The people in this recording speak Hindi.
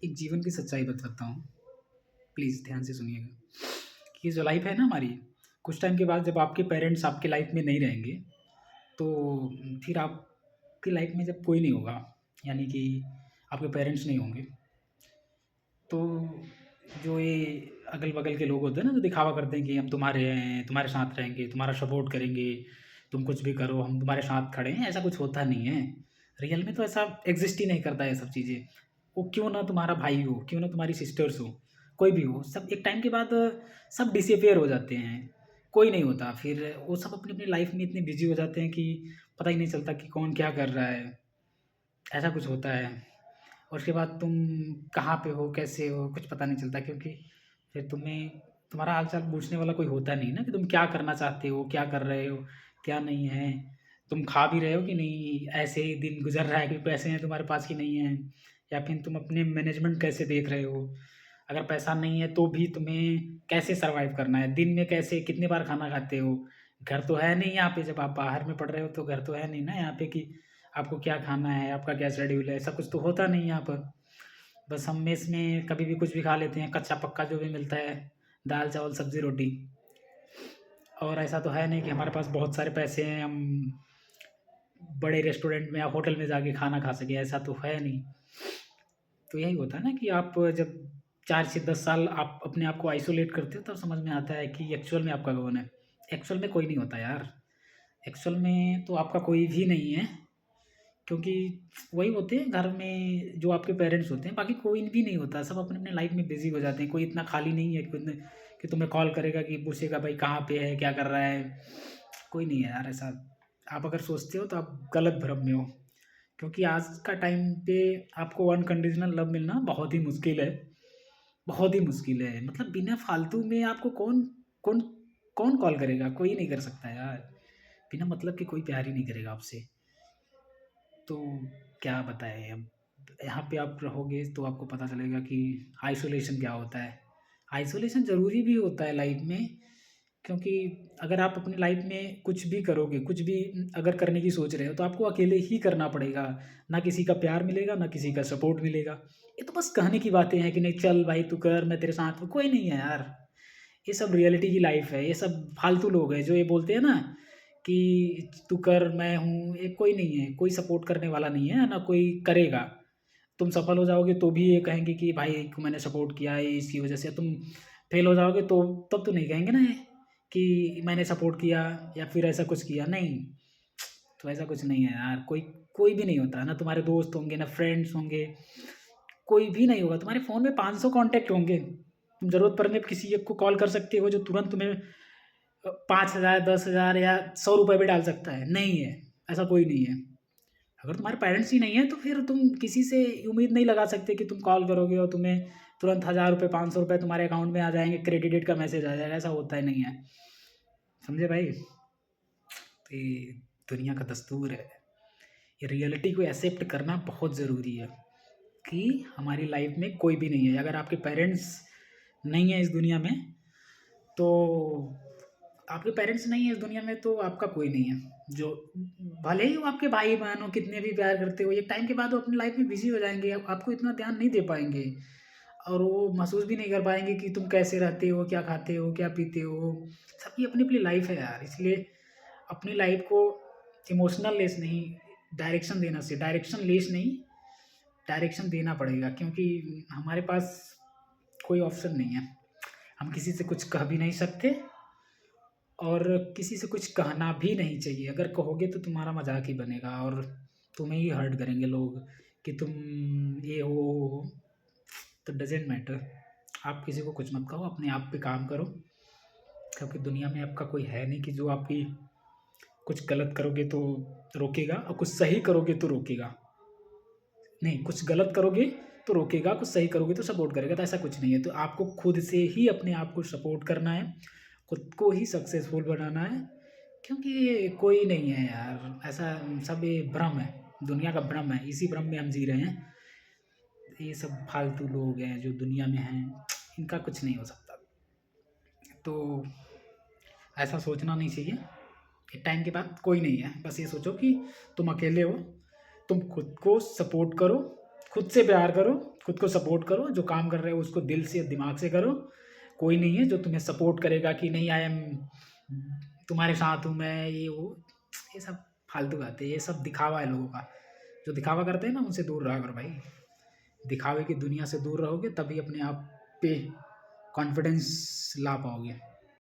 एक जीवन की सच्चाई बताता हूँ, प्लीज़ ध्यान से सुनिएगा। कि जो लाइफ़ है ना हमारी, कुछ टाइम के बाद जब आपके पेरेंट्स आपकी लाइफ़ में नहीं रहेंगे, तो फिर आपकी लाइफ़ में जब कोई नहीं होगा, यानी कि आपके पेरेंट्स नहीं होंगे, तो जो ये अगल-बगल के लोग होते हैं ना, जो दिखावा करते हैं कि हम तुम्हारे हैं, तुम्हारे साथ रहेंगे, तुम्हारा सपोर्ट करेंगे, तुम कुछ भी करो, हम तुम्हारे साथ खड़े हैं, ऐसा कुछ होता नहीं है। रियल में तो ऐसा एक्ज़िस्ट ही नहीं करता है ये सब चीज़ें। वो क्यों ना तुम्हारा भाई हो, क्यों ना तुम्हारी सिस्टर्स हो, कोई भी हो, सब एक टाइम के बाद सब डिसअपियर हो जाते हैं। कोई नहीं होता, फिर वो सब अपनी-अपनी लाइफ़ में इतने बिज़ी हो जाते हैं कि पता ही नहीं चलता कि कौन क्या कर रहा है, ऐसा कुछ होता है। और उसके बाद तुम कहाँ पे हो, कैसे हो, कुछ पता नहीं चलता क्योंकि फिर तुम्हारा हाल-चाल पूछने वाला कोई होता नहीं ना कि तुम क्या करना चाहते हो, क्या कर रहे हो, क्या नहीं है। तुम खा भी रहे हो कि नहीं, ऐसे ही दिन गुज़र रहा है कि पैसे हैं तुम्हारे पास कि नहीं है, या फिर तुम अपने मैनेजमेंट कैसे देख रहे हो। अगर पैसा नहीं है तो भी तुम्हें कैसे सर्वाइव करना है, दिन में कैसे कितनी बार खाना खाते हो। घर तो है नहीं यहाँ पे, जब आप बाहर में पढ़ रहे हो तो घर तो है नहीं ना यहाँ पे कि आपको क्या खाना है, आपका क्या शेड्यूल है, ऐसा कुछ तो होता नहीं यहाँ पर। बस हम मेस में कभी भी कुछ भी खा लेते हैं, कच्चा-पक्का जो भी मिलता है, दाल, चावल, सब्ज़ी, रोटी। और ऐसा तो है नहीं कि हमारे पास बहुत सारे पैसे हैं, हम बड़े रेस्टोरेंट में या होटल में जाके खाना खा सकें, ऐसा तो है नहीं। तो यही होता है ना कि आप जब 4 से 10 साल आप अपने आप को आइसोलेट करते हो, तब समझ में आता है कि एक्चुअल में आपका कौन है। एक्चुअल में कोई नहीं होता यार, एक्चुअल में तो आपका कोई भी नहीं है। क्योंकि वही होते हैं घर में जो आपके पेरेंट्स होते हैं, बाकी कोई भी नहीं होता, सब अपने-अपने लाइफ़ में बिज़ी हो जाते हैं। कोई इतना खाली नहीं है कि तुम्हें कॉल करेगा कि पूछेगा भाई कहाँ पे है, क्या कर रहा है? कोई नहीं है यार ऐसा। आप अगर सोचते हो तो आप गलत भ्रम में हो, क्योंकि आज का टाइम पे आपको अनकंडीशनल लव मिलना बहुत ही मुश्किल है, बहुत ही मुश्किल है। मतलब बिना फालतू में आपको कौन कौन कॉल करेगा? कोई नहीं कर सकता यार। बिना मतलब के कोई प्यार ही नहीं करेगा आपसे। तो क्या बताएँ अब? यहाँ पे आप रहोगे तो आपको पता चलेगा कि आइसोलेशन क्या होता है। आइसोलेशन ज़रूरी भी होता है लाइफ़ में, क्योंकि अगर आप अपनी लाइफ़ में कुछ भी करोगे, कुछ भी अगर करने की सोच रहे हो, तो आपको अकेले ही करना पड़ेगा। ना किसी का प्यार मिलेगा, ना किसी का सपोर्ट मिलेगा। ये तो बस कहने की बातें हैं कि नहीं चल भाई तू कर, मैं तेरे साथ हूँ, कोई नहीं है यार। ये सब रियलिटी की लाइफ़ है, ये सब फालतू लोग हैं जो ये बोलते हैं ना कि तू कर, मैं हूँ, ये कोई नहीं है, कोई सपोर्ट करने वाला नहीं है, ना कोई करेगा। तुम सफल हो जाओगे तो भी ये कहेंगे कि भाई को मैंने सपोर्ट किया है इसकी वज़ह से, तुम फेल हो जाओगे तो तब तो नहीं कहेंगे ना ये कि मैंने सपोर्ट किया या फिर ऐसा कुछ किया, नहीं। तो ऐसा कुछ नहीं है यार, कोई कोई भी नहीं होता, ना तुम्हारे दोस्त होंगे, ना फ्रेंड्स होंगे, कोई भी नहीं होगा। तुम्हारे फ़ोन में 500 कॉन्टैक्ट होंगे, तुम ज़रूरत पड़ने पे किसी एक को कॉल कर सकते हो जो तुरंत तुम्हें 5,000 10,000 या ₹100 भी डाल सकता है, नहीं है, ऐसा कोई नहीं है। अगर तुम्हारे पेरेंट्स ही नहीं है तो फिर तुम किसी से उम्मीद नहीं लगा सकते कि तुम कॉल करोगे और तुम्हें तुरंत ₹1000 ₹500 तुम्हारे अकाउंट में आ जाएँगे, क्रेडिटेड का मैसेज आ जाएगा, ऐसा होता ही नहीं है। समझे भाई? तो ये दुनिया का दस्तूर है। ये रियलिटी को एक्सेप्ट करना बहुत ज़रूरी है कि हमारी लाइफ में कोई भी नहीं है। अगर आपके पेरेंट्स नहीं है इस दुनिया में, तो आपके पेरेंट्स नहीं है इस दुनिया में तो आपका कोई नहीं है। जो भले ही वो आपके भाई-बहन हो, कितने भी प्यार करते हो, एक टाइम के बाद वो अपनी लाइफ में बिज़ी हो जाएँगे, आपको इतना ध्यान नहीं दे पाएँगे और वो महसूस भी नहीं कर पाएँगे कि तुम कैसे रहते हो, क्या खाते हो, क्या पीते हो। सबकी अपनी-अपनी लाइफ है यार, इसलिए अपनी लाइफ को इमोशनल लेस नहीं, डायरेक्शन लेस नहीं, डायरेक्शन देना पड़ेगा क्योंकि हमारे पास कोई ऑप्शन नहीं है। हम किसी से कुछ कह भी नहीं सकते और किसी से कुछ कहना भी नहीं चाहिए। अगर कहोगे तो तुम्हारा मज़ाक ही बनेगा और तुम्हें ही हर्ट करेंगे लोग कि तुम ये हो, वो हो। तो डज़न्ट मैटर। आप किसी को कुछ मत कहो, अपने आप पे काम करो क्योंकि दुनिया में आपका कोई है नहीं कि जो आपकी कुछ गलत करोगे तो रोकेगा और कुछ सही करोगे तो रोकेगा। नहीं, कुछ गलत करोगे तो रोकेगा, कुछ सही करोगे तो सपोर्ट करेगा, तो ऐसा कुछ नहीं है। तो आपको खुद से ही अपने आप को सपोर्ट करना है, खुद को ही सक्सेसफुल बनाना है, क्योंकि कोई नहीं है यार, ऐसा सब ये भ्रम है, दुनिया का भ्रम है, इसी भ्रम में हम जी रहे हैं। ये सब फालतू लोग हैं जो दुनिया में हैं, इनका कुछ नहीं हो सकता। तो ऐसा सोचना नहीं चाहिए। एक टाइम के बाद कोई नहीं है, बस ये सोचो कि तुम अकेले हो, तुम खुद को सपोर्ट करो, खुद से प्यार करो, खुद को सपोर्ट करो, जो काम कर रहे हो उसको दिल से दिमाग से करो। कोई नहीं है जो तुम्हें सपोर्ट करेगा कि नहीं आई एम तुम्हारे साथ हूँ मैं, ये वो, ये सब फालतू बातें, ये सब दिखावा है लोगों का। जो दिखावा करते हैं ना उनसे दूर रहा करो भाई। दिखावे की दुनिया से दूर रहोगे तभी अपने आप पे कॉन्फिडेंस ला पाओगे।